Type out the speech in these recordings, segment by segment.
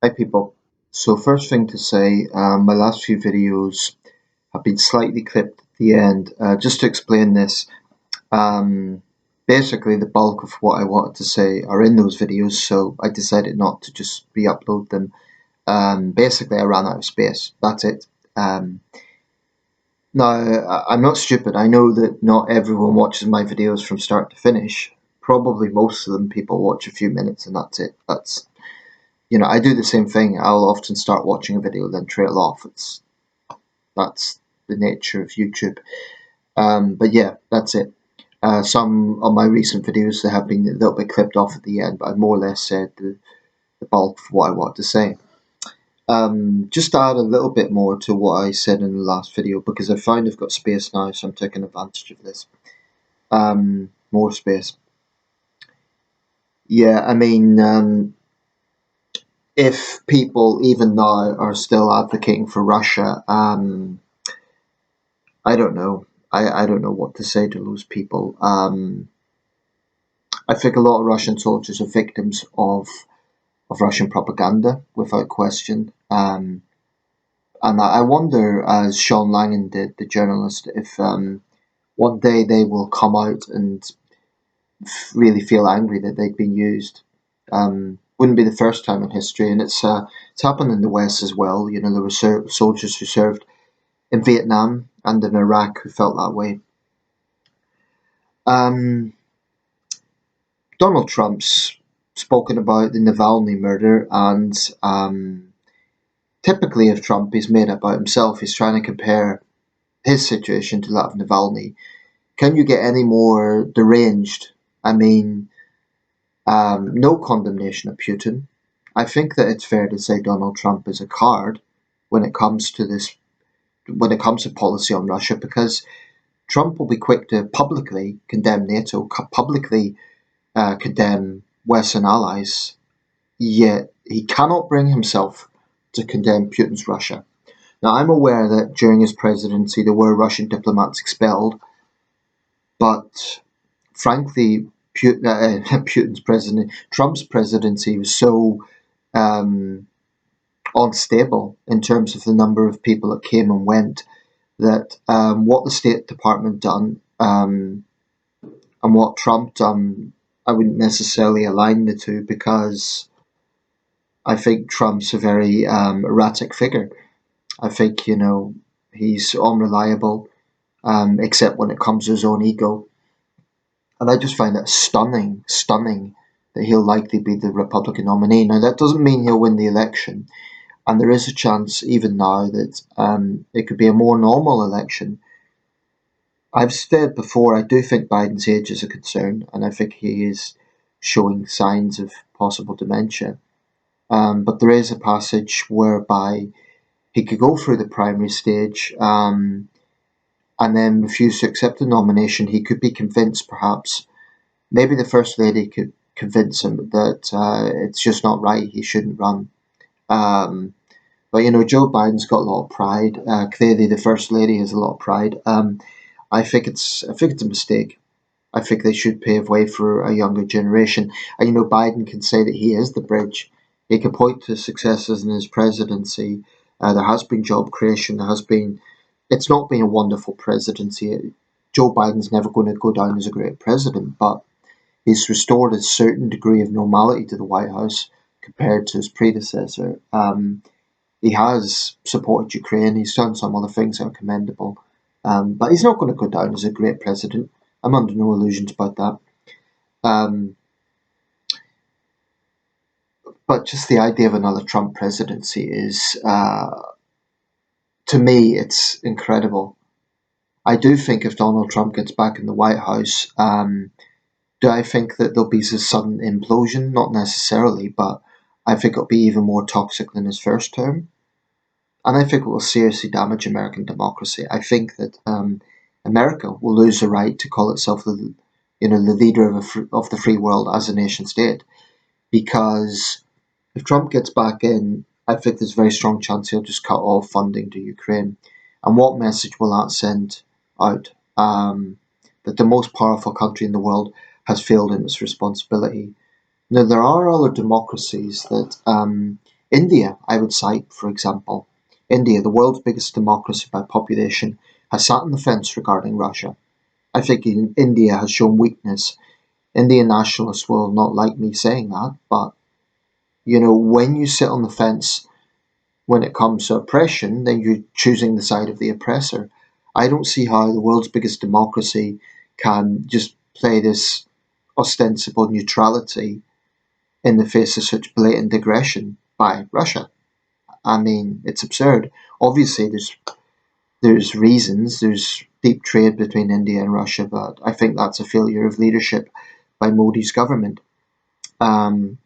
Hi people. So first thing to say, my last few videos have been slightly clipped at the end. Just to explain this, um, basically the bulk of what I wanted to say are in those videos, so I decided not to just re-upload them. Basically I ran out of space, that's it. Um, Now, I'm not stupid. I know that not everyone watches my videos from start to finish. Probably most of them people watch a few minutes and that's it. I do the same thing. I'll often start watching a video, then trail off. That's the nature of YouTube. But yeah, that's it. Some of my recent videos they have been a little bit clipped off at the end, but I more or less said the bulk of what I want to say. Just to add a little bit more to what I said in the last video, because I find I've got space now, so I'm taking advantage of this. More space. Yeah, I mean, if people even now are still advocating for Russia, I don't know. I don't know what to say to those people. I think a lot of Russian soldiers are victims of Russian propaganda, without question. And I wonder, as Sean Langan did, the journalist, if one day they will come out and really feel angry that they've been used. Wouldn't be the first time in history, and it's happened in the West as well. You know, there were soldiers who served in Vietnam and in Iraq who felt that way. Um, Donald Trump's spoken about the Navalny murder, and typically, if Trump is made about himself, he's trying to compare his situation to that of Navalny. Can you get any more deranged? I mean, no condemnation of Putin. I think that it's fair to say Donald Trump is a card when it comes to policy on Russia, because Trump will be quick to publicly condemn NATO, publicly condemn Western allies, yet he cannot bring himself to condemn Putin's Russia. Now, I'm aware that during his presidency there were Russian diplomats expelled, but frankly, Trump's presidency was so um, unstable in terms of the number of people that came and went that what the State Department done and what Trump done, I wouldn't necessarily align the two, because I think Trump's a very erratic figure. I think, he's unreliable, except when it comes to his own ego. And I just find it stunning that he'll likely be the Republican nominee. Now, that doesn't mean he'll win the election. And there is a chance, even now, that it could be a more normal election. I've said before, I do think Biden's age is a concern, and I think he is showing signs of possible dementia. But there is a passage whereby he could go through the primary stage and then refuse to accept the nomination. He could be convinced, perhaps, maybe the First Lady could convince him that it's just not right, he shouldn't run. But Joe Biden's got a lot of pride. Clearly, the First Lady has a lot of pride. I think it's a mistake. I think they should pave way for a younger generation. And Biden can say that he is the bridge. He can point to successes in his presidency. There has been job creation. It's not been a wonderful presidency. Joe Biden's never going to go down as a great president, but he's restored a certain degree of normality to the White House compared to his predecessor. He has supported Ukraine. He's done some other things that are commendable. But he's not going to go down as a great president. I'm under no illusions about that. But just the idea of another Trump presidency is, to me, it's incredible. I do think if Donald Trump gets back in the White House, do I think that there'll be a sudden implosion? Not necessarily, but I think it'll be even more toxic than his first term. And I think it will seriously damage American democracy. I think that America will lose the right to call itself the leader of the free world as a nation state, because if Trump gets back in, I think there's a very strong chance he'll just cut all funding to Ukraine. And what message will that send out? That the most powerful country in the world has failed in its responsibility. Now, there are other democracies that India, I would cite, for example. India, the world's biggest democracy by population, has sat on the fence regarding Russia. I think India has shown weakness. Indian nationalists will not like me saying that, but when you sit on the fence when it comes to oppression, then you're choosing the side of the oppressor. I don't see how the world's biggest democracy can just play this ostensible neutrality in the face of such blatant aggression by Russia. I mean, it's absurd. Obviously, there's reasons. There's deep trade between India and Russia, but I think that's a failure of leadership by Modi's government. Um,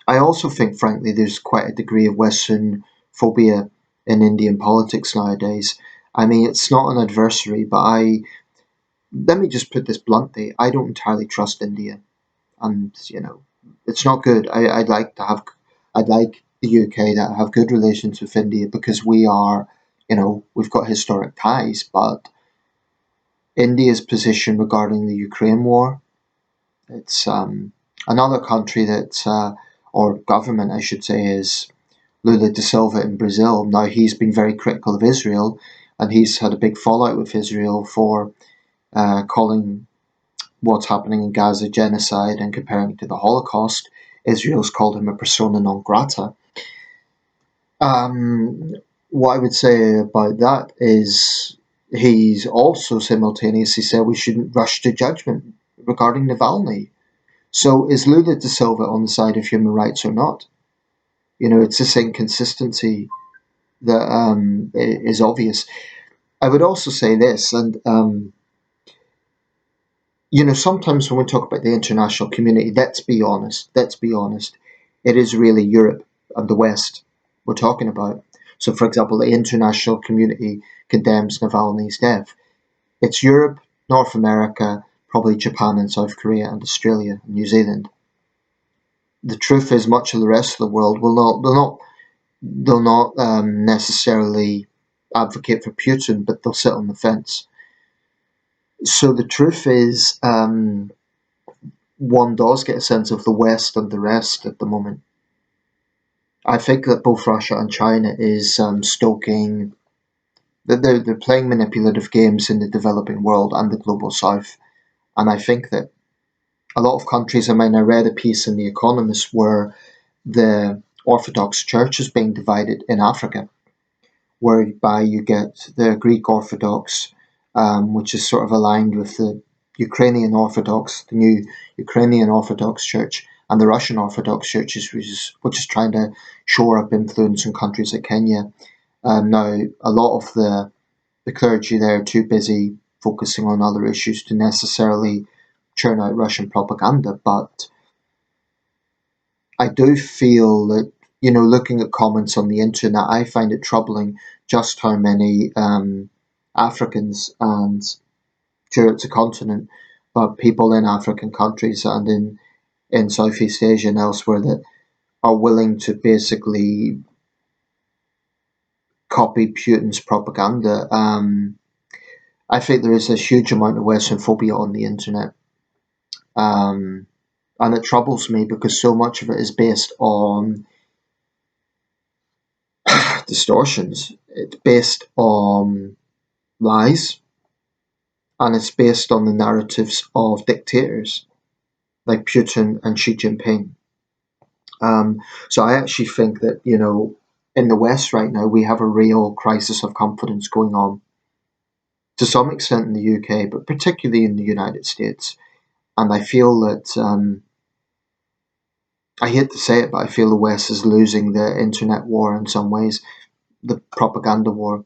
I also think, frankly, there's quite a degree of Western phobia in Indian politics nowadays. I mean, it's not an adversary, but let me just put this bluntly: I don't entirely trust India, and it's not good. I'd like the UK to have good relations with India because we've got historic ties, but India's position regarding the Ukraine war, it's another country or government, I should say, is Lula da Silva in Brazil. Now, he's been very critical of Israel, and he's had a big fallout with Israel for calling what's happening in Gaza genocide and comparing it to the Holocaust. Israel's called him a persona non grata. Um, what I would say about that is he's also simultaneously said we shouldn't rush to judgment regarding Navalny. So is Lula da Silva on the side of human rights or not? It's this inconsistency that is obvious. I would also say this, and sometimes when we talk about the international community, let's be honest, it is really Europe and the West we're talking about. So, for example, the international community condemns Navalny's death. It's Europe, North America, probably Japan and South Korea and Australia and New Zealand. The truth is, much of the rest of the world they'll not necessarily advocate for Putin, but they'll sit on the fence. So the truth is, one does get a sense of the West and the rest at the moment. I think that both Russia and China is stoking that they're playing manipulative games in the developing world and the global South. And I think that a lot of countries, I mean, I read a piece in The Economist where the Orthodox Church is being divided in Africa, whereby you get the Greek Orthodox, which is sort of aligned with the Ukrainian Orthodox, the new Ukrainian Orthodox Church, and the Russian Orthodox Church, which is trying to shore up influence in countries like Kenya. Now, a lot of the clergy there are too busy focusing on other issues to necessarily churn out Russian propaganda, but I do feel that, looking at comments on the internet, I find it troubling just how many Africans and, sure, it's a continent, but people in African countries and in Southeast Asia and elsewhere that are willing to basically copy Putin's propaganda. I think there is a huge amount of Western phobia on the internet. Um, and it troubles me because so much of it is based on distortions. It's based on lies, and it's based on the narratives of dictators like Putin and Xi Jinping. So I actually think that, in the West right now, we have a real crisis of confidence going on to some extent in the UK, but particularly in the United States. And I feel that, I hate to say it, but I feel the West is losing the internet war in some ways, the propaganda war.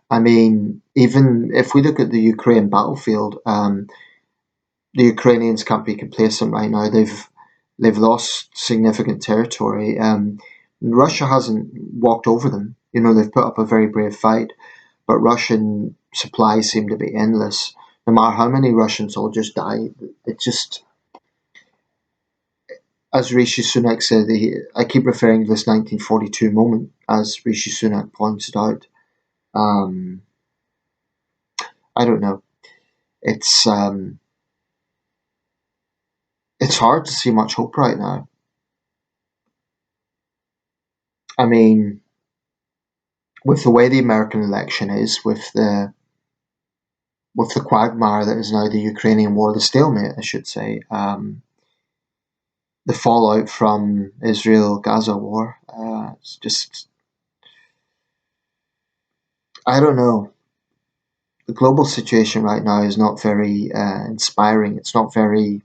I mean, even if we look at the Ukraine battlefield, the Ukrainians can't be complacent right now. They've lost significant territory. Russia hasn't walked over them. They've put up a very brave fight, but Russian supplies seem to be endless. No matter how many Russian soldiers die, it just, as Rishi Sunak said, I keep referring to this 1942 moment, as Rishi Sunak pointed out. Um, I don't know. It's um, it's hard to see much hope right now. I mean, with the way the American election is, with the quagmire that is now the Ukrainian war, the stalemate, I should say, the fallout from Israel-Gaza war, it's just, I don't know. The global situation right now is not very inspiring. It's not very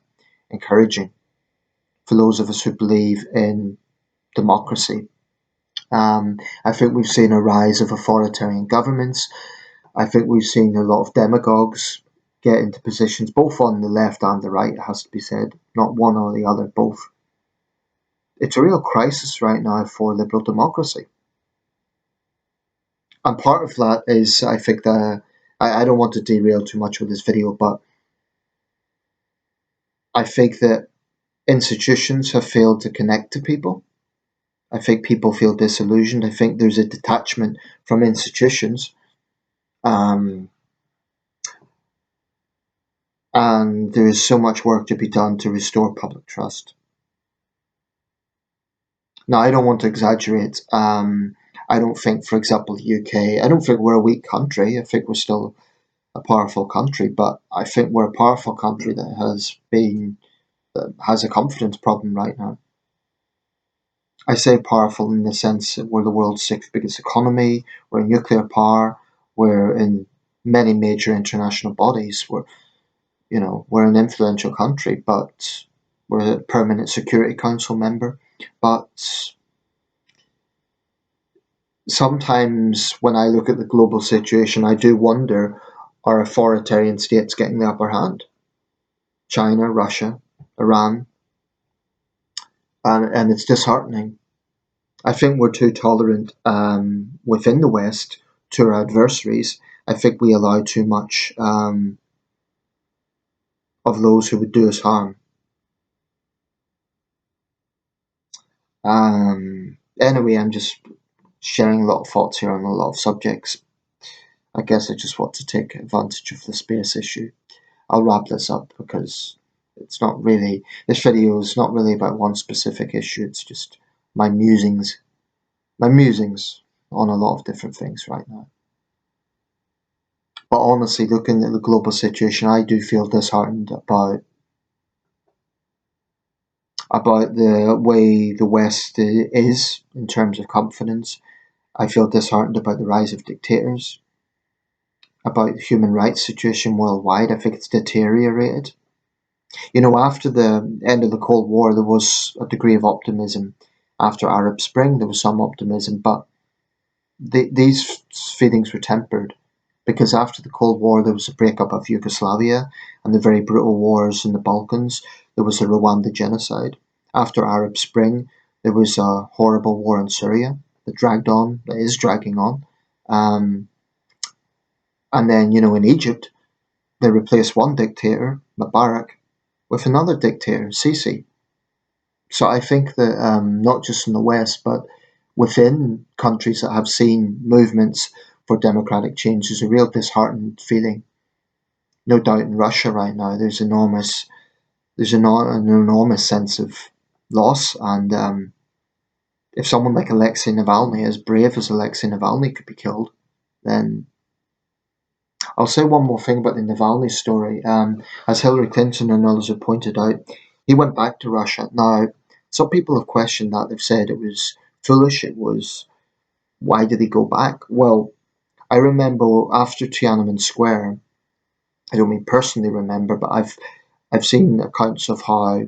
encouraging for those of us who believe in democracy. I think we've seen a rise of authoritarian governments. I think we've seen a lot of demagogues get into positions, both on the left and the right, it has to be said, not one or the other, both. It's a real crisis right now for liberal democracy. And part of that is, I think, I don't want to derail too much with this video, but I think that institutions have failed to connect to people. I think people feel disillusioned. I think there's a detachment from institutions. And there is so much work to be done to restore public trust. Now, I don't want to exaggerate. I don't think, for example, the UK, I don't think we're a weak country. I think we're still a powerful country, but I think we're a powerful country that has a confidence problem right now. I say powerful in the sense that we're the world's sixth biggest economy, we're a nuclear power, we're in many major international bodies, we're an influential country, but we're a permanent Security Council member. But sometimes when I look at the global situation, I do wonder, are authoritarian states getting the upper hand? China, Russia, Iran, and it's disheartening. I think we're too tolerant within the West to our adversaries. I think we allow too much of those who would do us harm. Anyway, I'm just sharing a lot of thoughts here on a lot of subjects. I guess I just want to take advantage of the space issue. I'll wrap this up because this video is not really about one specific issue. It's just my musings on a lot of different things right now. But honestly, looking at the global situation, I do feel disheartened about the way the West is in terms of confidence. I feel disheartened about the rise of dictators, about the human rights situation worldwide. I think it's deteriorated. After the end of the Cold War, there was a degree of optimism. After Arab Spring, there was some optimism, but these feelings were tempered because after the Cold War, there was a breakup of Yugoslavia and the very brutal wars in the Balkans. There was the Rwanda genocide. After Arab Spring, there was a horrible war in Syria that is dragging on. And then, in Egypt, they replaced one dictator, Mubarak, with another dictator, Sisi. So I think that not just in the West, but within countries that have seen movements for democratic change, there's a real disheartened feeling. No doubt in Russia right now, there's an enormous sense of loss, and if someone like Alexei Navalny, as brave as Alexei Navalny, could be killed, then I'll say one more thing about the Navalny story. As Hillary Clinton and others have pointed out, he went back to Russia. Now, some people have questioned that. They've said it was foolish. Why did he go back? Well, I remember after Tiananmen Square, I don't mean personally remember, but I've seen accounts of how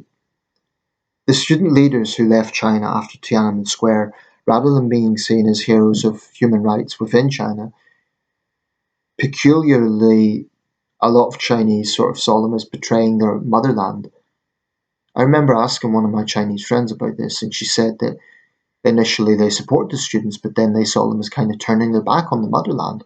the student leaders who left China after Tiananmen Square, rather than being seen as heroes of human rights within China, peculiarly, a lot of Chinese sort of saw them as betraying their motherland. I remember asking one of my Chinese friends about this, and she said that initially they supported the students, but then they saw them as kind of turning their back on the motherland.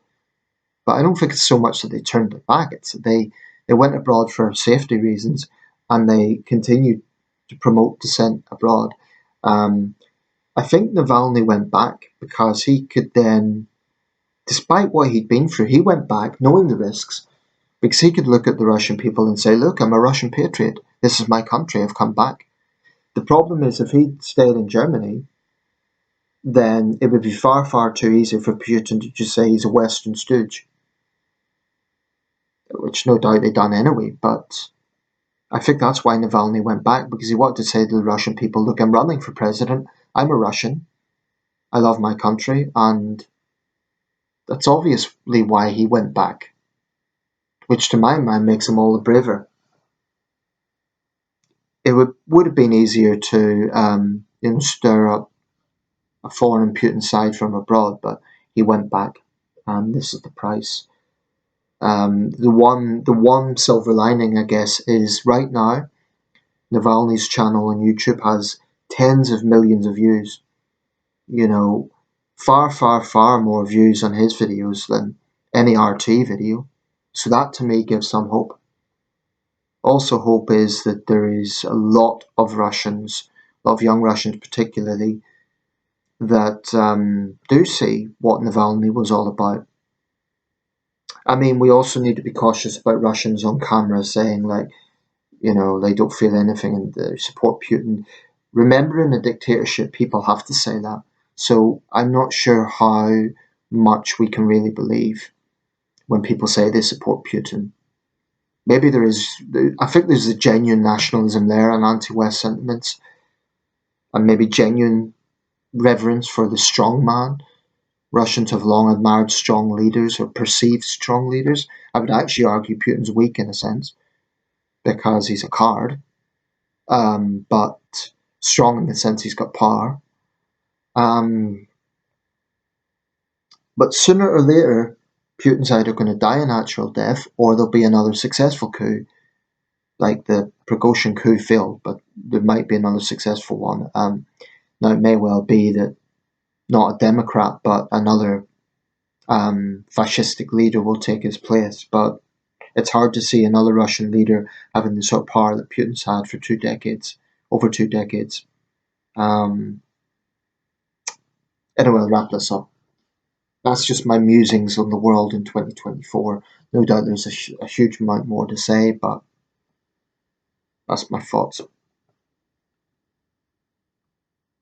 But I don't think it's so much that they turned their back, it's that they went abroad for safety reasons, and they continued to promote dissent abroad. I think Navalny went back because he could then, despite what he'd been through, he went back knowing the risks, because he could look at the Russian people and say, look, I'm a Russian patriot. This is my country. I've come back. The problem is if he'd stayed in Germany, then it would be far, far too easy for Putin to just say he's a Western stooge, which no doubt they done anyway. But I think that's why Navalny went back, because he wanted to say to the Russian people, look, I'm running for president. I'm a Russian. I love my country. And that's obviously why he went back, which to my mind makes him all the braver. It would have been easier to stir up a foreign Putin side from abroad, but he went back. This is the price. The one silver lining, I guess, is right now Navalny's channel on YouTube has tens of millions of views. You know, far, far, far more views on his videos than any RT video. So that to me gives some hope. Also, hope is that there is a lot of Russians, a lot of young Russians particularly, that do see what Navalny was all about. I mean, we also need to be cautious about Russians on camera saying, like, they don't feel anything and they support Putin. Remember, in a dictatorship, people have to say that. So I'm not sure how much we can really believe when people say they support Putin. Maybe there is, I think there's a genuine nationalism there and anti-West sentiments, and maybe genuine reverence for the strong man. Russians have long admired strong leaders or perceived strong leaders. I would actually argue Putin's weak in a sense because he's a card, but strong in the sense he's got power. Um, but sooner or later, Putin's either going to die a natural death or there'll be another successful coup, like the Prigozhin coup failed, but there might be another successful one. Now, it may well be that not a Democrat, but another fascistic leader will take his place. But it's hard to see another Russian leader having the sort of power that Putin's had for 2 decades, over 2 decades. Anyway, I'll wrap this up. That's just my musings on the world in 2024. No doubt there's a huge amount more to say, but that's my thoughts.